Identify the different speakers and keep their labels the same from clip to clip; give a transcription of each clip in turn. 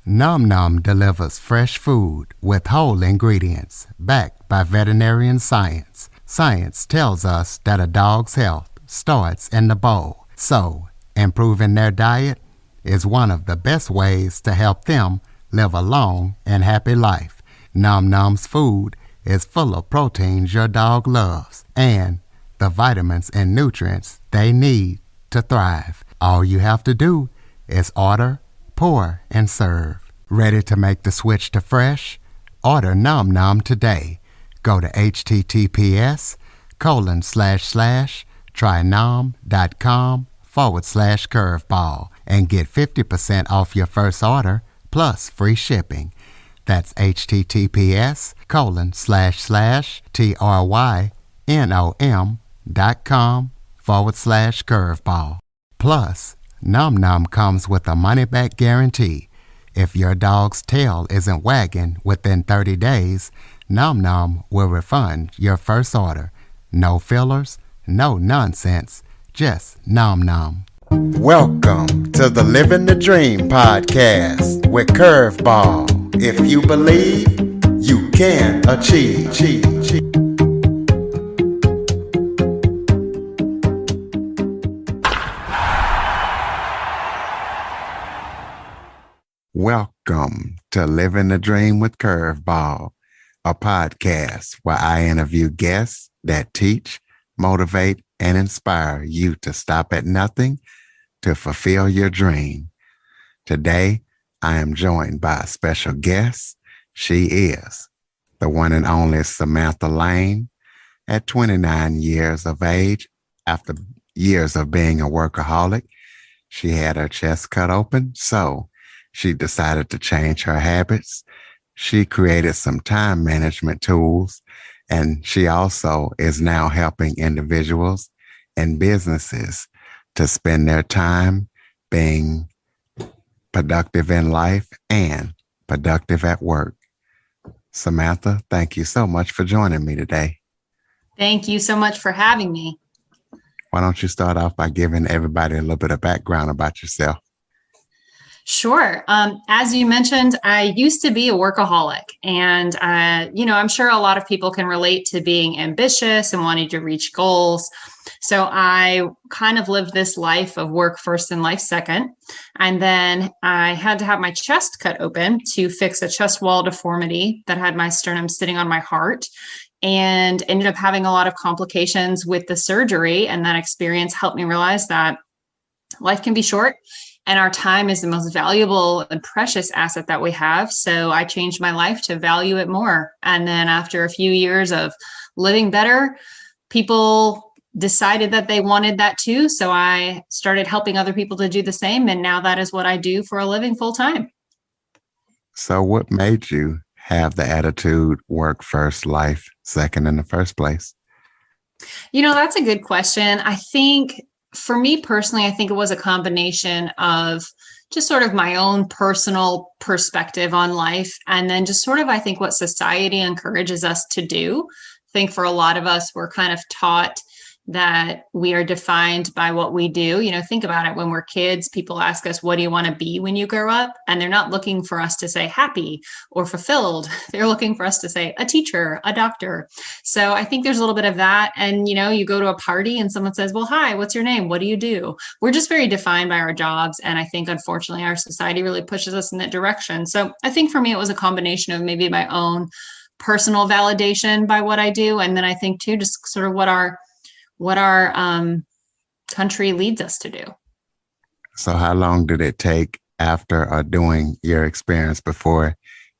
Speaker 1: Nom Nom delivers fresh food with whole ingredients backed by veterinarian science. Science tells us that a dog's health starts in the bowl, so improving their diet is one of the best ways to help them live a long and happy life. Nom Nom's food is full of proteins your dog loves and the vitamins and nutrients they need to thrive. All you have to do is order, pour, and serve. Ready to make the switch to fresh? Order Nom Nom today. Go to https://trynom.com/curveball and get 50% off your first order plus free shipping. That's https://trynom.com/curveball. Plus, Nom Nom comes with a money-back guarantee. If your dog's tail isn't wagging within 30 days, Nom Nom will refund your first order. No fillers, no nonsense, just Nom Nom. Welcome to the Living the Dream podcast with Curveball. If you believe, you can achieve. Welcome to Living the Dream with Curveball, a podcast where I interview guests that teach, motivate, and inspire you to stop at nothing to fulfill your dream. Today, I am joined by a special guest. She is the one and only Samantha Lane. At 29 years of age, after years of being a workaholic, she had her chest cut open, so she decided to change her habits. She created some time management tools, and she also is now helping individuals and businesses to spend their time being productive in life and productive at work. Samantha, thank you so much for joining me today.
Speaker 2: Thank you so much for having me.
Speaker 1: Why don't you start off by giving everybody a little bit of background about yourself?
Speaker 2: Sure. As you mentioned, I used to be a workaholic, and I'm sure a lot of people can relate to being ambitious and wanting to reach goals. So I kind of lived this life of work first and life second. And then I had to have my chest cut open to fix a chest wall deformity that had my sternum sitting on my heart, and ended up having a lot of complications with the surgery. And that experience helped me realize that life can be short, and our time is the most valuable and precious asset that we have. So I changed my life to value it more. And then after a few years of living better, people decided that they wanted that too. So I started helping other people to do the same. And now that is what I do for a living full time.
Speaker 1: So what made you have the attitude work first, life second in the first place?
Speaker 2: That's a good question. I think for me personally, I think it was a combination of just sort of my own personal perspective on life. And then just sort of, I think, what society encourages us to do. I think for a lot of us, we're kind of taught that we are defined by what we do. Think about it. When we're kids, people ask us, what do you want to be when you grow up? And they're not looking for us to say happy or fulfilled. They're looking for us to say a teacher, a doctor. So I think there's a little bit of that. And, you go to a party and someone says, well, hi, what's your name? What do you do? We're just very defined by our jobs. And I think, unfortunately, our society really pushes us in that direction. So I think for me, it was a combination of maybe my own personal validation by what I do. And then I think too, just sort of what our country leads us to do.
Speaker 1: So how long did it take after doing your experience before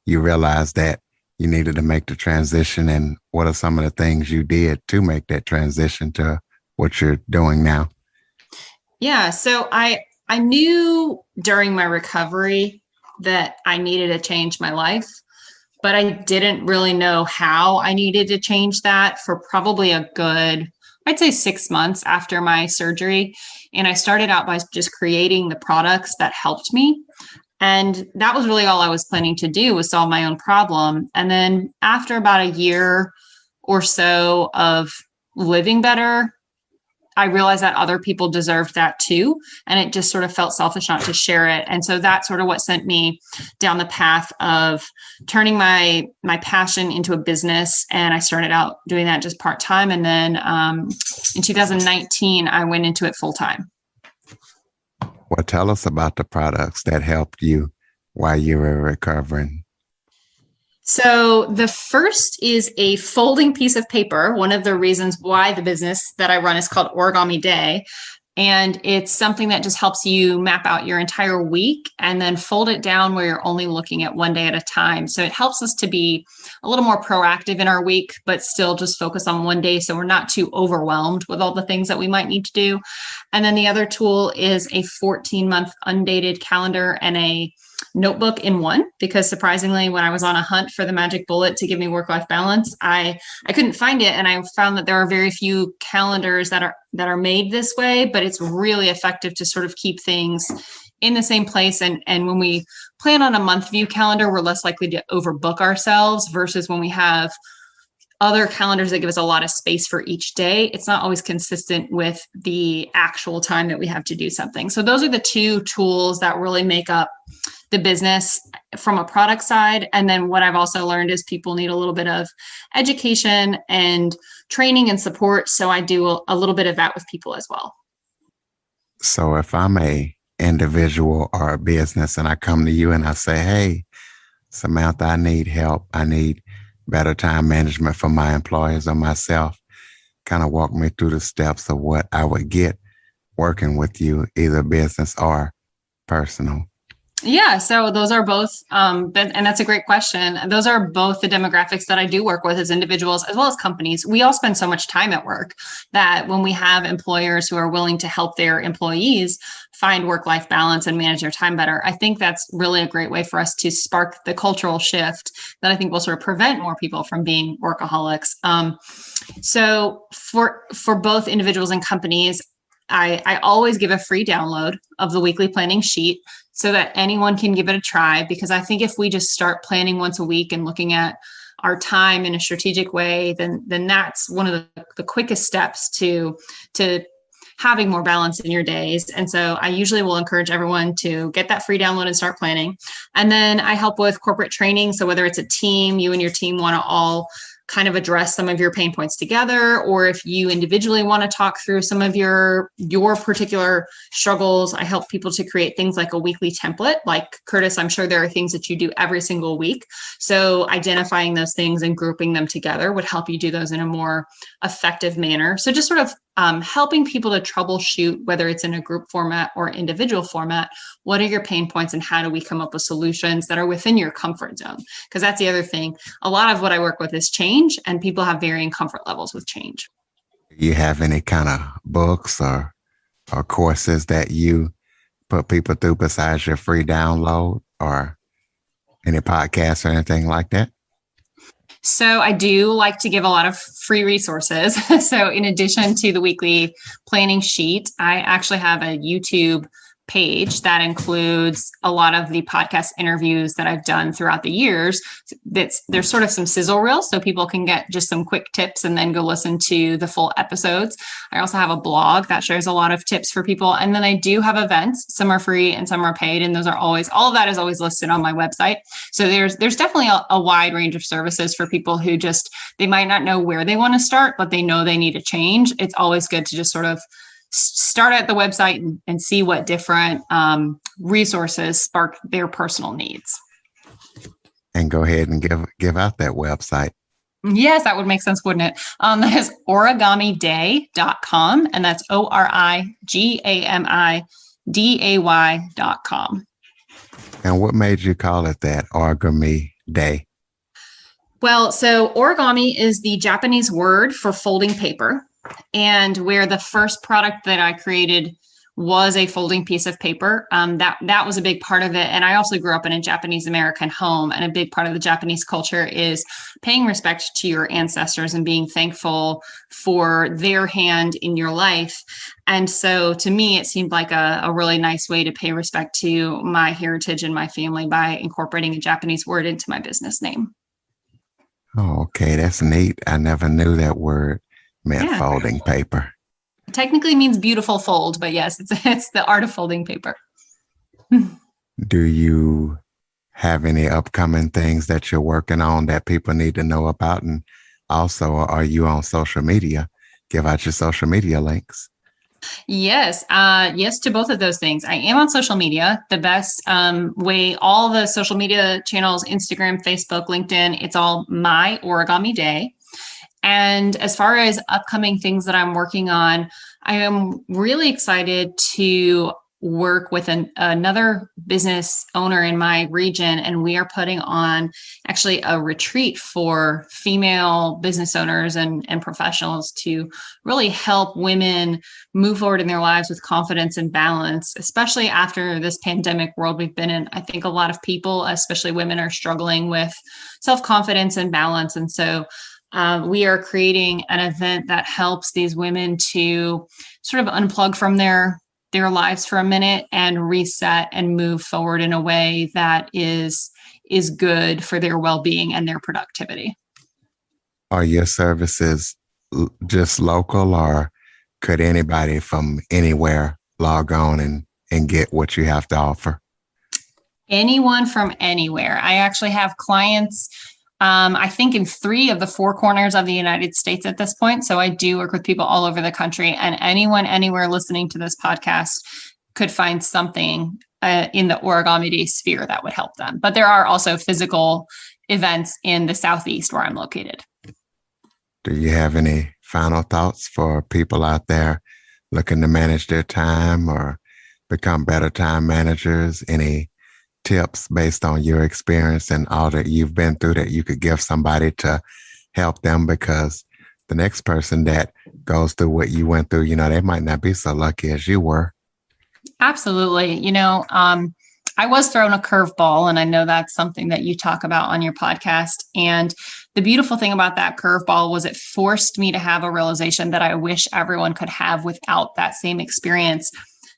Speaker 1: you realized that you needed to make the transition? And what are some of the things you did to make that transition to what you're doing now?
Speaker 2: Yeah. So I knew during my recovery that I needed to change my life, but I didn't really know how I needed to change that for probably a good, I'd say 6 months after my surgery. And I started out by just creating the products that helped me. And that was really all I was planning to do, was solve my own problem. And then after about a year or so of living better, I realized that other people deserved that too. And it just sort of felt selfish not to share it. And so that's sort of what sent me down the path of turning my passion into a business. And I started out doing that just part-time. And then in 2019, I went into it full-time.
Speaker 1: Well, tell us about the products that helped you while you were recovering.
Speaker 2: So the first is a folding piece of paper. One of the reasons why the business that I run is called Origami Day. And it's something that just helps you map out your entire week and then fold it down where you're only looking at one day at a time. So it helps us to be a little more proactive in our week, but still just focus on one day so we're not too overwhelmed with all the things that we might need to do. And then the other tool is a 14-month undated calendar and a notebook in one, because surprisingly, when I was on a hunt for the magic bullet to give me work-life balance, I couldn't find it. And I found that there are very few calendars that are made this way, but it's really effective to sort of keep things in the same place. And when we plan on a month view calendar, we're less likely to overbook ourselves versus when we have other calendars that give us a lot of space for each day. It's not always consistent with the actual time that we have to do something. So those are the two tools that really make up the business from a product side. And then what I've also learned is people need a little bit of education and training and support. So I do a little bit of that with people as well.
Speaker 1: So if I'm a individual or a business and I come to you and I say, hey, Samantha, I need help. I need better time management for my employees or myself. Kind of walk me through the steps of what I would get working with you, either business or personal.
Speaker 2: Yeah, so those are both, and that's a great question. Those are both the demographics that I do work with as individuals as well as companies. We all spend so much time at work that when we have employers who are willing to help their employees find work-life balance and manage their time better, I think that's really a great way for us to spark the cultural shift that I think will sort of prevent more people from being workaholics. So for both individuals and companies, I always give a free download of the weekly planning sheet so that anyone can give it a try, because I think if we just start planning once a week and looking at our time in a strategic way, then that's one of the quickest steps to having more balance in your days. And so I usually will encourage everyone to get that free download and start planning. And then I help with corporate training. So whether it's a team, you and your team want to all kind of address some of your pain points together, or if you individually want to talk through some of your particular struggles, I help people to create things like a weekly template. Like Curtis, I'm sure there are things that you do every single week. So identifying those things and grouping them together would help you do those in a more effective manner. So just sort of helping people to troubleshoot, whether it's in a group format or individual format, what are your pain points and how do we come up with solutions that are within your comfort zone? Because that's the other thing. A lot of what I work with is change, and people have varying comfort levels with change.
Speaker 1: You have any kind of books or courses that you put people through besides your free download, or any podcasts or anything like that?
Speaker 2: So I do like to give a lot of free resources. So in addition to the weekly planning sheet, I actually have a YouTube page that includes a lot of the podcast interviews that I've done throughout the years. There's sort of some sizzle reels so people can get just some quick tips and then go listen to the full episodes. I also have a blog that shares a lot of tips for people. And then I do have events. Some are free and some are paid. And those are always, all of that is always listed on my website. So there's definitely a wide range of services for people who just, they might not know where they want to start, but they know they need a change. It's always good to just sort of start at the website and see what different resources spark their personal needs.
Speaker 1: And go ahead and give out that website.
Speaker 2: Yes, that would make sense, wouldn't it? That is origamiday.com, and that's origamiday.com.
Speaker 1: And what made you call it that, Origami Day?
Speaker 2: Well, so origami is the Japanese word for folding paper. And where the first product that I created was a folding piece of paper, that was a big part of it. And I also grew up in a Japanese American home, and a big part of the Japanese culture is paying respect to your ancestors and being thankful for their hand in your life. And so to me, it seemed like a really nice way to pay respect to my heritage and my family by incorporating a Japanese word into my business name.
Speaker 1: Oh, okay. That's neat. I never knew that word meant folding paper.
Speaker 2: Technically means beautiful fold, but yes, it's the art of folding paper.
Speaker 1: Do you have any upcoming things that you're working on that people need to know about? And also, are you on social media? Give out your social media links.
Speaker 2: Yes, yes to both of those things. I am on social media. The best way, all the social media channels, Instagram, Facebook, LinkedIn, it's all My Origami Day. And as far as upcoming things that I'm working on, I am really excited to work with another business owner in my region, and we are putting on actually a retreat for female business owners and professionals to really help women move forward in their lives with confidence and balance, especially after this pandemic world we've been in. I think a lot of people, especially women, are struggling with self-confidence and balance. And so we are creating an event that helps these women to sort of unplug from their lives for a minute and reset and move forward in a way that is good for their well-being and their productivity.
Speaker 1: Are your services just local, or could anybody from anywhere log on and get what you have to offer?
Speaker 2: Anyone from anywhere. I actually have clients, I think, in 3 of the 4 corners of the United States at this point. So I do work with people all over the country, and anyone anywhere listening to this podcast could find something in the Origami Day sphere that would help them. But there are also physical events in the Southeast where I'm located.
Speaker 1: Do you have any final thoughts for people out there looking to manage their time or become better time managers? Any tips based on your experience and all that you've been through that you could give somebody to help them? Because the next person that goes through what you went through, they might not be so lucky as you were.
Speaker 2: Absolutely. I was thrown a curveball, and I know that's something that you talk about on your podcast. And the beautiful thing about that curveball was it forced me to have a realization that I wish everyone could have without that same experience.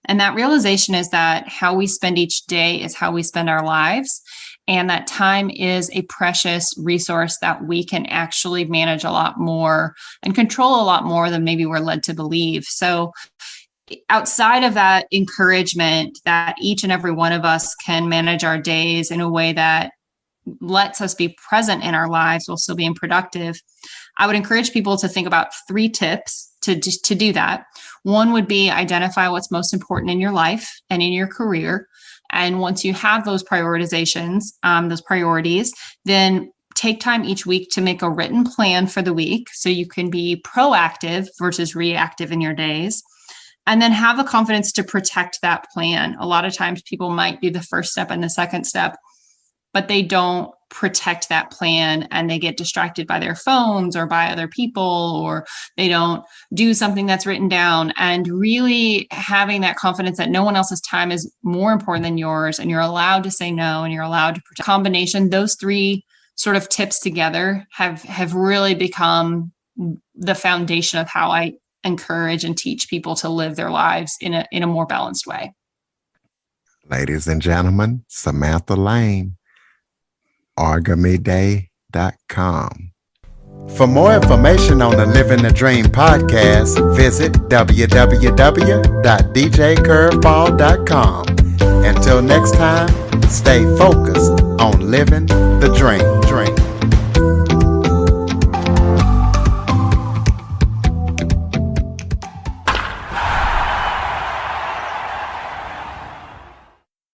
Speaker 2: And that realization is that how we spend each day is how we spend our lives. And that time is a precious resource that we can actually manage a lot more and control a lot more than maybe we're led to believe. So outside of that encouragement that each and every one of us can manage our days in a way that lets us be present in our lives while still being productive, I would encourage people to think about 3 tips to do that. One would be identify what's most important in your life and in your career. And once you have those prioritizations, those priorities, then take time each week to make a written plan for the week so you can be proactive versus reactive in your days. And then have the confidence to protect that plan. A lot of times people might do the first step and the second step, but they don't protect that plan, and they get distracted by their phones or by other people, or they don't do something that's written down. And really having that confidence that no one else's time is more important than yours, and you're allowed to say no, and you're allowed to protect. Combination, those 3 sort of tips together have really become the foundation of how I encourage and teach people to live their lives in a more balanced way.
Speaker 1: Ladies and gentlemen, Samantha Lane, origamiday.com. For more information on the Living the Dream podcast, visit www.djcurveball.com. Until next time, stay focused on living the dream.